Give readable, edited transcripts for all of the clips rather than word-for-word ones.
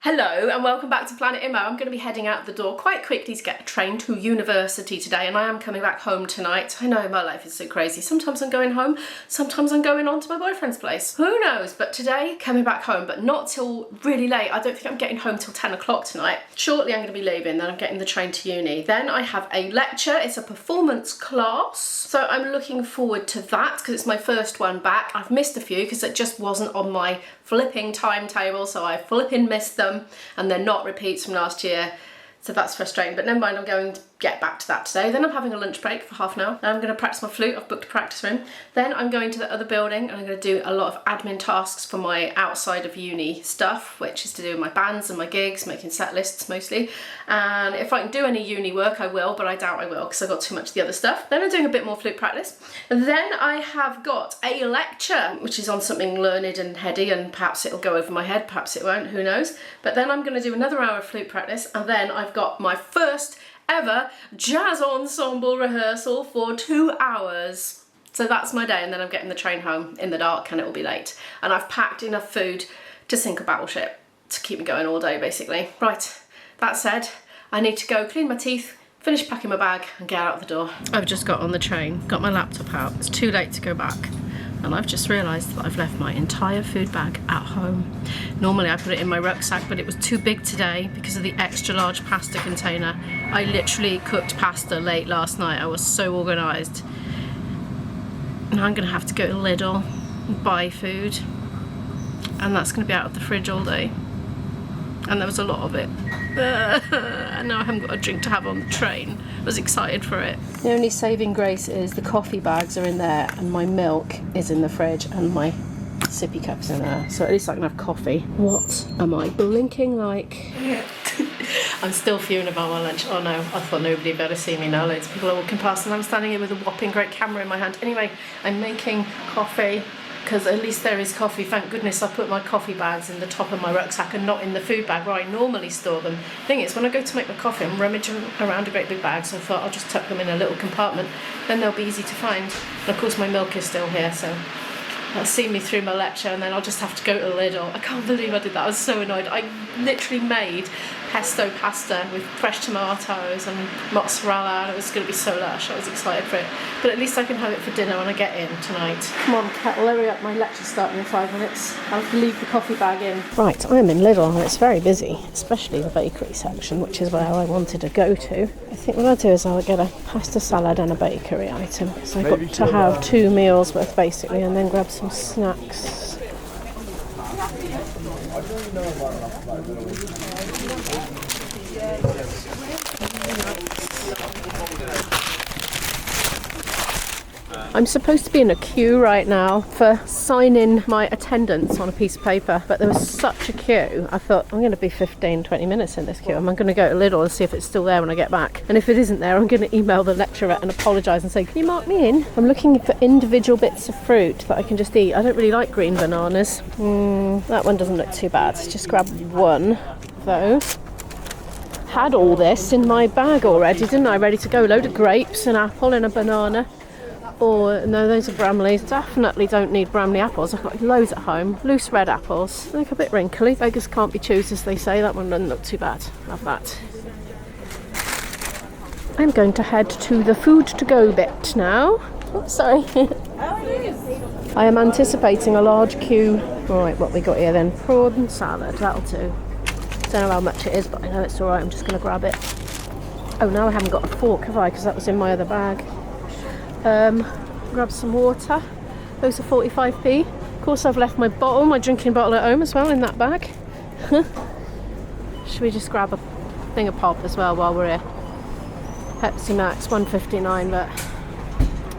Hello and welcome back to Planet Immo. I'm going to be heading out the door quite quickly to get a train to university today, and I am coming back home tonight. I know my life is so crazy. Sometimes I'm going home, sometimes I'm going on to my boyfriend's place. Who knows? But today, coming back home, but not till really late. I don't think I'm getting home till 10 o'clock tonight. Shortly I'm going to be leaving, then I'm getting the train to uni. Then I have a lecture. It's a performance class, so I'm looking forward to that because it's my first one back. I've missed a few because it just wasn't on my flipping timetable, so I flipping missed them, and they're not repeats from last year, so that's frustrating, but never mind, I'm going to get back to that today. Then I'm having a lunch break for half an hour. Then I'm going to practice my flute. I've booked a practice room. Then I'm going to the other building and I'm going to do a lot of admin tasks for my outside of uni stuff, which is to do with my bands and my gigs, making set lists mostly. And if I can do any uni work, I will, but I doubt I will because I've got too much of the other stuff. Then I'm doing a bit more flute practice. And then I have got a lecture, which is on something learned and heady, and perhaps it'll go over my head, perhaps it won't, who knows. But then I'm going to do another hour of flute practice, and then I've got my first ever jazz ensemble rehearsal for 2 hours. So that's my day, and then I'm getting the train home in the dark and it will be late. And I've packed enough food to sink a battleship to keep me going all day, basically. Right, that said, I need to go clean my teeth, finish packing my bag and get out the door. I've just got on the train, got my laptop out. It's too late to go back. And I've just realised that I've left my entire food bag at home. Normally I put it in my rucksack, but it was too big today because of the extra large pasta container. I literally cooked pasta late last night. I was so organised. Now I'm going to have to go to Lidl and buy food. And that's going to be out of the fridge all day. And there was a lot of it. And now I haven't got a drink to have on the train. I was excited for it. The only saving grace is the coffee bags are in there and my milk is in the fridge and my sippy cup's in there. So at least I can have coffee. What am I blinking like? I'm still fuming about my lunch. Oh no, I thought nobody would better see me now. Loads of people are walking past and I'm standing here with a whopping great camera in my hand. Anyway, I'm making coffee, because at least there is coffee. Thank goodness I put my coffee bags in the top of my rucksack and not in the food bag where I normally store them. The thing is, when I go to make my coffee, I'm rummaging around a great big bag, so I thought I'll just tuck them in a little compartment, then they'll be easy to find. And of course my milk is still here, so that'll see me through my lecture, and then I'll just have to go to Lidl. I can't believe I did that. I was so annoyed. I literally made pesto pasta with fresh tomatoes and mozzarella, and it was going to be so lush. I was excited for it. But at least I can have it for dinner when I get in tonight. Come on, kettle, hurry up. My lecture's starting in 5 minutes. I'll have to leave the coffee bag in. Right, I'm in Lidl and it's very busy, especially the bakery section, which is where I wanted to go to. I think what I'll do is I'll get a pasta salad and a bakery item. So I've got to have 2 meals worth basically, and then grab some snacks. I'm supposed to be in a queue right now for signing my attendance on a piece of paper, but there was such a queue. I thought I'm going to be 15-20 minutes in this queue. I'm going to go to Lidl and see if it's still there when I get back. And if it isn't there, I'm going to email the lecturer and apologise and say, can you mark me in? I'm looking for individual bits of fruit that I can just eat. I don't really like green bananas. That one doesn't look too bad. Just grab one of those. Had all this in my bag already, didn't I? Ready to go. Load of grapes, an apple and a banana. Or, no, those are Bramleys. Definitely don't need Bramley apples. I've got loads at home. Loose red apples. They look a bit wrinkly. Beggars can't be choosers, they say. That one doesn't look too bad. Love that. I'm going to head to the food to go bit now. Oh, sorry. I am anticipating a large queue. Right, what we got here then? Prawn salad. That'll do. Don't know how much it is, but I know it's alright. I'm just going to grab it. Oh, now I haven't got a fork, have I? Because that was in my other bag. Grab some water. Those are 45p. Of course I've left my bottle, my drinking bottle at home as well in that bag. Should we just grab a thing of pop as well while we're here? Pepsi Max, 1.59, but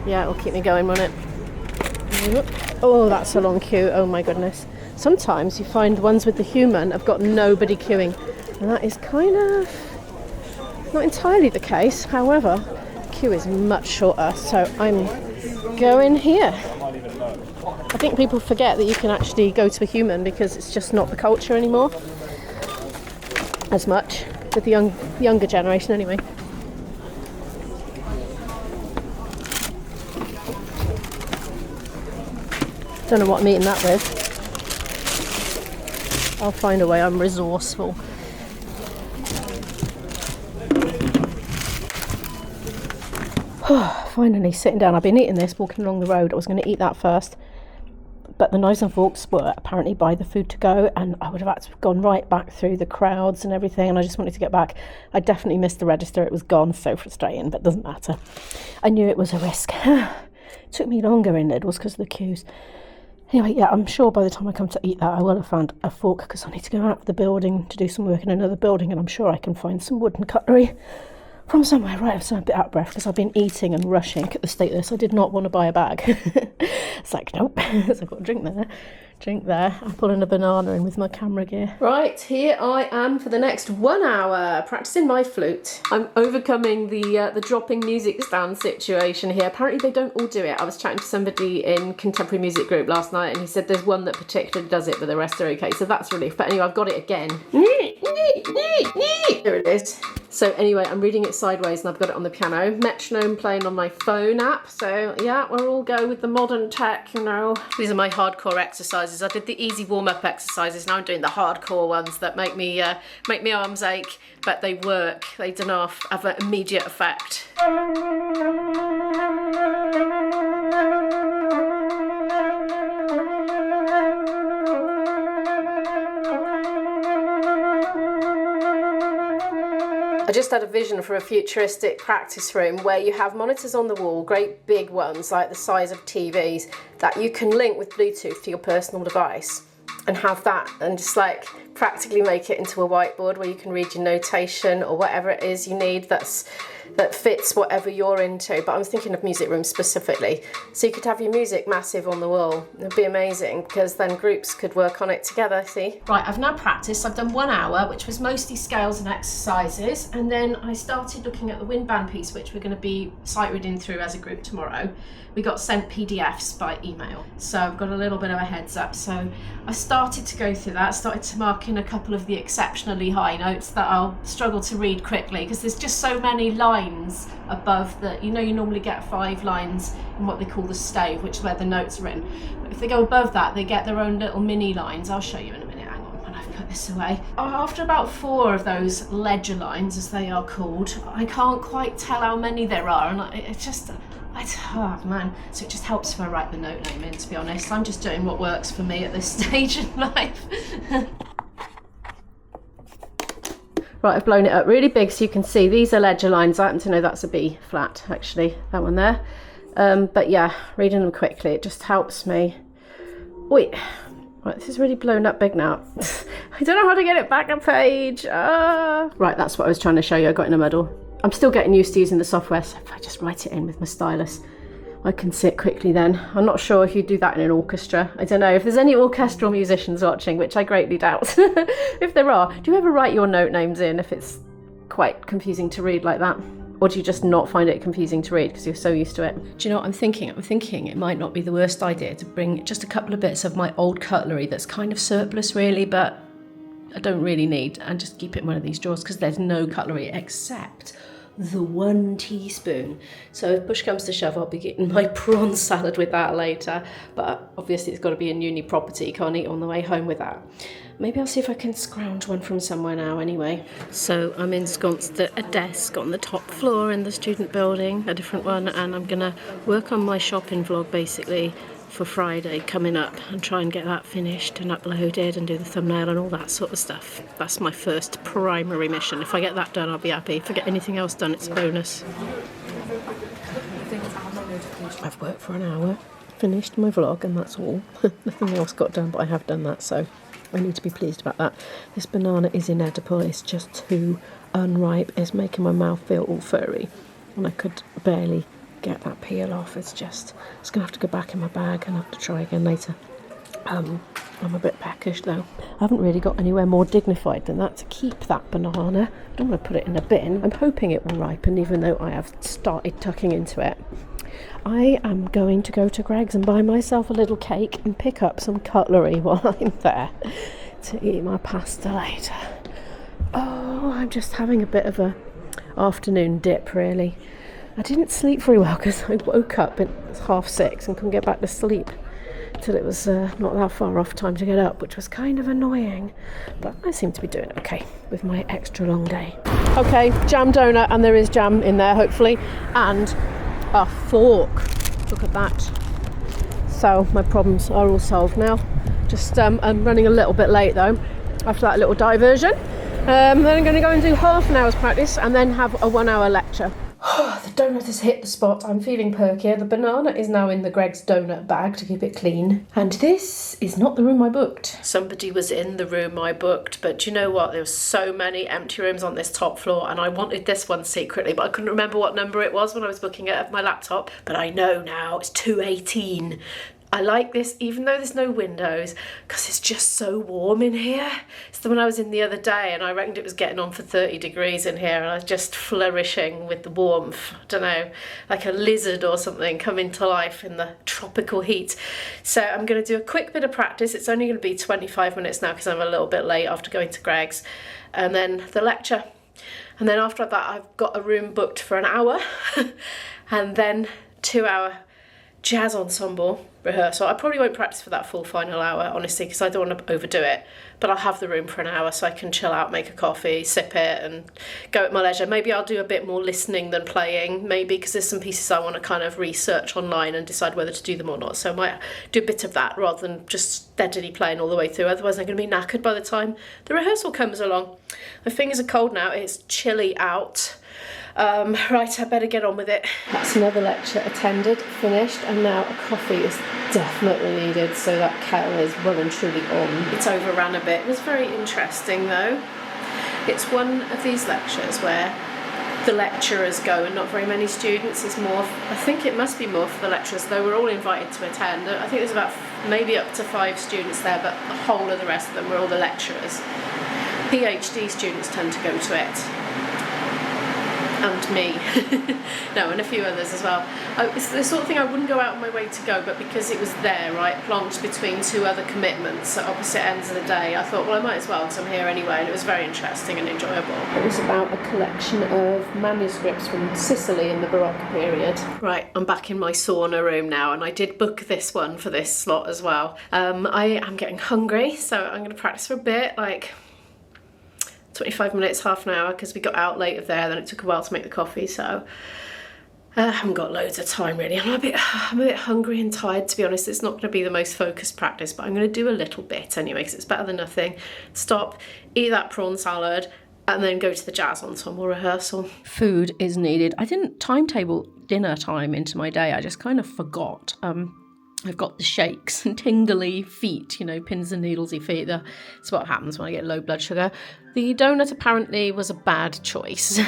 yeah, it'll keep me going, won't it? Oh, that's a long queue. Oh my goodness. Sometimes you find ones with the human have got nobody queuing, and that is kind of not entirely the case. However, queue is much shorter, so I'm going here. I think people forget that you can actually go to a human because it's just not the culture anymore as much with the younger generation anyway. Don't know what I'm eating that with. I'll find a way. I'm resourceful. Finally sitting down. I've been eating this walking along the road. I was going to eat that first, but the knives and forks were apparently by the food to go, and I would have had to have gone right back through the crowds and everything, and I just wanted to get back. I definitely missed the register. It was gone. So frustrating, but doesn't matter. I knew it was a risk. It took me longer in Lidl's because of the queues. Anyway, yeah, I'm sure by the time I come to eat that, I will have found a fork, because I need to go out of the building to do some work in another building, and I'm sure I can find some wooden cutlery from somewhere. Right, I'm a bit out of breath because I've been eating and rushing at the state of this. I did not want to buy a bag. It's like, nope. So I've got a drink there. I'm pulling a banana in with my camera gear. Right, here I am for the next 1 hour practicing my flute. I'm overcoming the dropping music stand situation here. Apparently they don't all do it. I was chatting to somebody in contemporary music group last night, and he said there's one that particularly does it, but the rest are okay. So that's relief. But anyway, I've got it again. There it is. So anyway, I'm reading it sideways and I've got it on the piano. Metronome playing on my phone app. So yeah, we'll all go with the modern tech, you know. These are my hardcore exercises. I did the easy warm-up exercises. Now I'm doing the hardcore ones that make me arms ache, but they work. They don't have an immediate effect. I just had a vision for a futuristic practice room where you have monitors on the wall, great big ones like the size of TVs, that you can link with Bluetooth to your personal device and have that, and just like practically make it into a whiteboard where you can read your notation or whatever it is you need that fits whatever you're into. But I was thinking of music rooms specifically. So you could have your music massive on the wall. It'd be amazing, because then groups could work on it together, see? Right, I've now practiced. I've done 1 hour, which was mostly scales and exercises. And then I started looking at the wind band piece, which we're going to be sight reading through as a group tomorrow. We got sent PDFs by email, so I've got a little bit of a heads up. So I started to go through that, started to mark in a couple of the exceptionally high notes that I'll struggle to read quickly, because there's just so many lines above the, you know, you normally get 5 lines in what they call the stave, which is where the notes are in. But if they go above that, they get their own little mini lines. I'll show you in a minute, hang on, when I've put this away. After about 4 of those ledger lines, as they are called, I can't quite tell how many there are, and it just, oh man, so it just helps if I write the note name in, to be honest. I'm just doing what works for me at this stage in life. Right, I've blown it up really big so you can see these are ledger lines. I happen to know that's a B flat, actually, that one there. But yeah, reading them quickly, it just helps me. Wait, right, this is really blown up big now. I don't know how to get it back a page. Right, that's what I was trying to show you. I got in a muddle. I'm still getting used to using the software, so if I just write it in with my stylus, I can sit quickly then. I'm not sure if you do that in an orchestra. I don't know if there's any orchestral musicians watching, which I greatly doubt. If there are, do you ever write your note names in if it's quite confusing to read like that? Or do you just not find it confusing to read because you're so used to it? Do you know what I'm thinking? I'm thinking it might not be the worst idea to bring just a couple of bits of my old cutlery that's kind of surplus really, but I don't really need, and just keep it in one of these drawers, because there's no cutlery except the 1 teaspoon. So if push comes to shove, I'll be getting my prawn salad with that later, but obviously it's got to be in uni property, can't eat on the way home with that. Maybe I'll see if I can scrounge one from somewhere now anyway. So I'm ensconced at a desk on the top floor in the student building, a different one, and I'm gonna work on my shopping vlog basically for Friday coming up and try and get that finished and uploaded and do the thumbnail and all that sort of stuff. That's my first primary mission. If I get that done, I'll be happy. If I get anything else done, it's a bonus. I've worked for an hour, finished my vlog, and that's all. Nothing else got done, but I have done that, so I need to be pleased about that. This banana is inedible. It's just too unripe. It's making my mouth feel all furry, and I could barely get that peel off. It's gonna have to go back in my bag and have to try again later. I'm a bit peckish though. I haven't really got anywhere more dignified than that to keep that banana. I don't want to put it in a bin. I'm hoping it will ripen, even though I have started tucking into it. I am going to go to Greggs and buy myself a little cake and pick up some cutlery while I'm there to eat my pasta later. Oh, I'm just having a bit of a afternoon dip really. I didn't sleep very well because I woke up at 6:30 and couldn't get back to sleep till it was not that far off time to get up, which was kind of annoying. But I seem to be doing okay with my extra long day. Okay, jam donut, and there is jam in there, hopefully, and a fork. Look at that. So my problems are all solved now. Just I'm running a little bit late though after that little diversion. Then I'm going to go and do half an hour's practice and then have a 1 hour lecture. The donut has hit the spot. I'm feeling perkier. The banana is now in the Greg's donut bag to keep it clean. And this is not the room I booked. Somebody was in the room I booked, but do you know what? There were so many empty rooms on this top floor, and I wanted this one secretly, but I couldn't remember what number it was when I was booking it at my laptop. But I know now, it's 218. I like this, even though there's no windows, because it's just so warm in here. It's the one I was in the other day, and I reckoned it was getting on for 30 degrees in here, and I was just flourishing with the warmth. I don't know, like a lizard or something coming to life in the tropical heat. So I'm going to do a quick bit of practice. It's only going to be 25 minutes now because I'm a little bit late after going to Greg's, and then the lecture. And then after that, I've got a room booked for an hour, and then 2 hour jazz ensemble rehearsal. I probably won't practice for that full final hour, honestly, because I don't want to overdo it, but I'll have the room for an hour so I can chill out, make a coffee, sip it, and go at my leisure. Maybe I'll do a bit more listening than playing, maybe, because there's some pieces I want to kind of research online and decide whether to do them or not, so I might do a bit of that rather than just steadily playing all the way through. Otherwise I'm going to be knackered by the time the rehearsal comes along. My fingers are cold now. It's chilly out. Right, I better get on with it. That's another lecture attended, finished, and now a coffee is definitely needed, so that kettle is well and truly on. It's overran a bit. It was very interesting though. It's one of these lectures where the lecturers go and not very many students. It's more, I think it must be more for the lecturers, though we're all invited to attend. I think there's about maybe up to 5 students there, but the whole of the rest of them were all the lecturers. PhD students tend to go to it. And me. No, and a few others as well. It's the sort of thing I wouldn't go out of my way to go, but because it was there, right, plonked between 2 other commitments at opposite ends of the day, I thought, well, I might as well, because I'm here anyway, and it was very interesting and enjoyable. It was about a collection of manuscripts from Sicily in the Baroque period. Right, I'm back in my sauna room now, and I did book this one for this slot as well. I am getting hungry, so I'm going to practice for a bit, like 25 minutes, half an hour, because we got out later there, then it took a while to make the coffee, so I haven't got loads of time really. I'm a bit hungry and tired, to be honest. It's not going to be the most focused practice, but I'm going to do a little bit anyway, because it's better than nothing. Stop, eat that prawn salad, and then go to the jazz ensemble rehearsal. Food is needed. I didn't timetable dinner time into my day, I just kind of forgot. I've got the shakes and tingly feet, you know, pins and needlesy feet. That's what happens when I get low blood sugar. The donut apparently was a bad choice,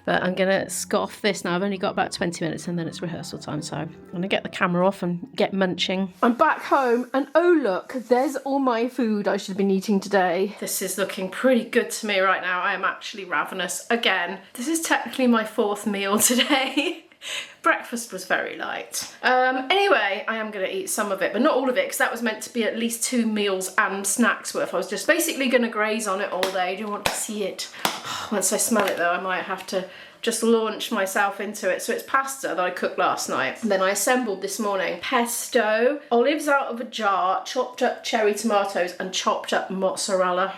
but I'm going to scoff this now. I've only got about 20 minutes and then it's rehearsal time, so I'm going to get the camera off and get munching. I'm back home and oh look, there's all my food I should have been eating today. This is looking pretty good to me right now. I am actually ravenous again. This is technically my 4th meal today. Breakfast was very light. Anyway, I am going to eat some of it, but not all of it, because that was meant to be at least 2 meals and snacks worth. I was just basically going to graze on it all day. I don't want to see it. Once I smell it though, I might have to just launch myself into it. So it's pasta that I cooked last night. And then I assembled this morning pesto, olives out of a jar, chopped up cherry tomatoes, and chopped up mozzarella.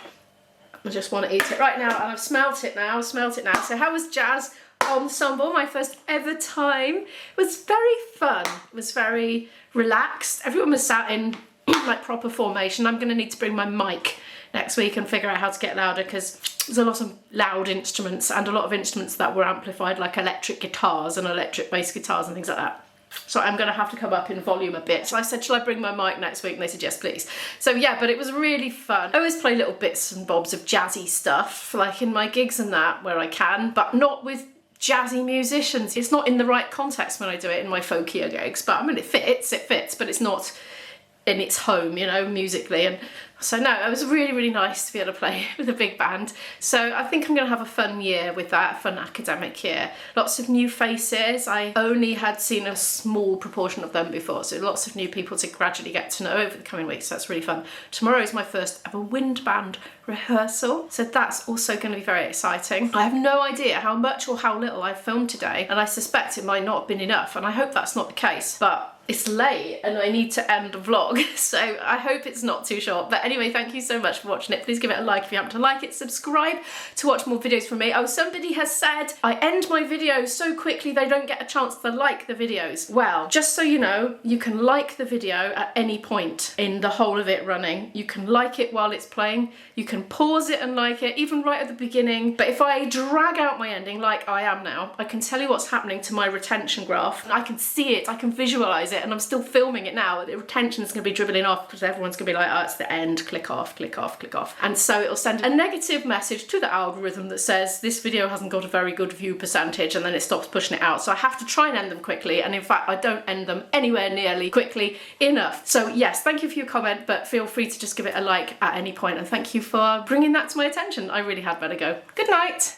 I just want to eat it right now, and I've smelt it now. So how was jazz ensemble, my first ever time? It was very fun. It was very relaxed. Everyone was sat in like proper formation. I'm going to need to bring my mic next week and figure out how to get louder, because there's a lot of loud instruments and a lot of instruments that were amplified, like electric guitars and electric bass guitars and things like that. So I'm going to have to come up in volume a bit. So I said, shall I bring my mic next week? And they said, yes, please. So yeah, but it was really fun. I always play little bits and bobs of jazzy stuff, like in my gigs and that, where I can, but not with jazzy musicians. It's not in the right context when I do it in my folkier gigs, but I mean, it fits, but it's not in its home, you know, musically. And So no, it was really, really nice to be able to play with a big band. So I think I'm going to have a fun year with that, a fun academic year. Lots of new faces. I only had seen a small proportion of them before, so lots of new people to gradually get to know over the coming weeks. So that's really fun. Tomorrow is my first ever wind band rehearsal, so that's also going to be very exciting. I have no idea how much or how little I've filmed today, and I suspect it might not have been enough, and I hope that's not the case, but it's late and I need to end the vlog, so I hope it's not too short. But anyway, thank you so much for watching it. Please give it a like if you happen to like it, subscribe to watch more videos from me. Oh, somebody has said I end my videos so quickly they don't get a chance to like the videos. Well, just so you know, you can like the video at any point in the whole of it running. You can like it while it's playing, you can pause it and like it, even right at the beginning. But if I drag out my ending like I am now, I can tell you what's happening to my retention graph. I can see it, I can visualize it, and I'm still filming it now. The retention's going to be dribbling off because everyone's going to be like, oh, it's the end, click off, click off, click off. And so it'll send a negative message to the algorithm that says this video hasn't got a very good view percentage, and then it stops pushing it out. So I have to try and end them quickly, and in fact I don't end them anywhere nearly quickly enough. So yes, thank you for your comment, but feel free to just give it a like at any point, and thank you for bringing that to my attention. I really had better go. Good night.